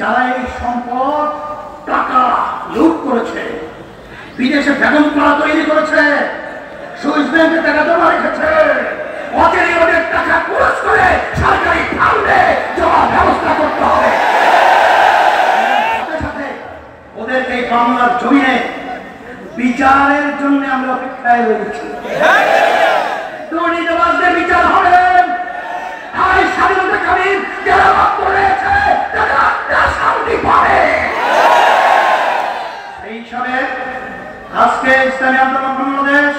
যারা এই সম্পদ টাকা লুট করেছে, বিদেশে বেগমপাড়া তৈরি করেছে, সুইস ব্যাংকে টাকা জমা রেখেছে, অচেরে ওদের টাকা খরচ করে সরকারি ফান্ডে জমা ব্যবস্থা করতে হবে। সাথে সাথে ওদের এই বাংলার জমিনে বিচারের জন্য আমরা অপেক্ষায় রয়েছি। দুর্নীতিবাজদের বিচার হবে। আর স্বাধীনতাকামী যারা রক্ত রয়েছে তারা শান্তি পাবে। এই হিসাবে আজকে ইসলামী আন্দোলন বাংলাদেশ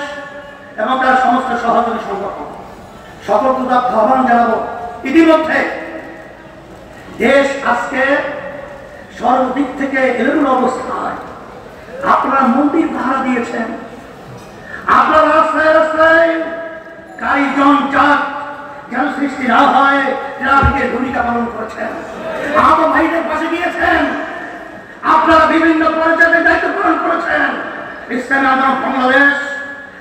এবং তার সমস্ত সহযোগী সংগঠন সকলকে আহ্বান জানাবো। ইতিমধ্যে দেশ আজকে সর্বদিক থেকে এলোমেলো অবস্থায়। আপনারা মন্দির পাহারা দিয়েছেন, আপনারা রাস্তায় রাস্তায় কারিজন চাপ যেন সৃষ্টি না হয় ট্রাফিকের ভূমিকা পালন করেছেন, আহত ভাইদের পাশে গিয়েছেন, আপনারা বিভিন্ন পর্যায়ে দায়িত্ব পালন করেছেন। ইসলামী আন্দোলন বাংলাদেশ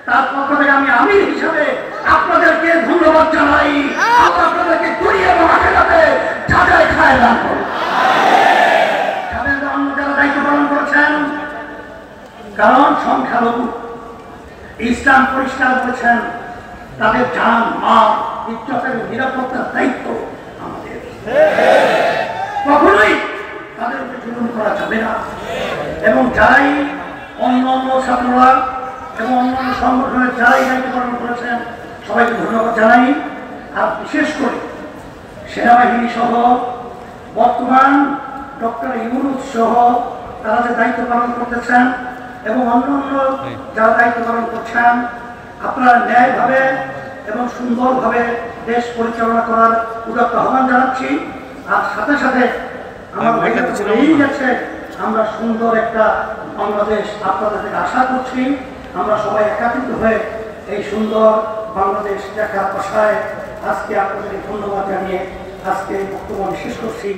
তার পক্ষ থেকে আমি আমির হিসাবে আপনাদেরকে ধন্যবাদ জানাই। আপনাদেরকে দুনিয়া এবং আখিরাতে যাচাই খায় দান করুন। যারা দায়িত্ব পালন করেছেন, কারণ সংখ্যালঘু ইসলাম পরিষ্কার করেছেন তাদের জান মাল ইজ্জতের নিরাপত্তার দায়িত্ব আমাদের। কখনোই তাদের উপরে জুলুম করা যাবে না। এবং যারাই অন্যান্য ছাত্ররা এবং অন্যান্য সংগঠনের যারাই দায়িত্ব পালন করেছেন সবাইকে ধন্যবাদ জানাই। আর বিশেষ করে সেনাবাহিনী সহ বর্তমান ডক্টর ইউনূস সহ তারা যে দায়িত্ব পালন করতেছেন এবং অন্যান্য যারা দায়িত্ব পালন করছেন, আপনারা ন্যায়ভাবে এবং সুন্দরভাবে দেশ পরিচালনা করার উদাত্ত আহ্বান জানাচ্ছি। আর সাথে সাথে আমার এই গেছে আমরা সুন্দর একটা বাংলাদেশ আপনাদের থেকে আশা করছি। আমরা সবাই একাত্রিত হয়ে এই সুন্দর বাংলাদেশ দেখার আশায় আজকে আপনাদের ধন্যবাদ জানিয়ে আজকে বক্তব্য শেষ করছি।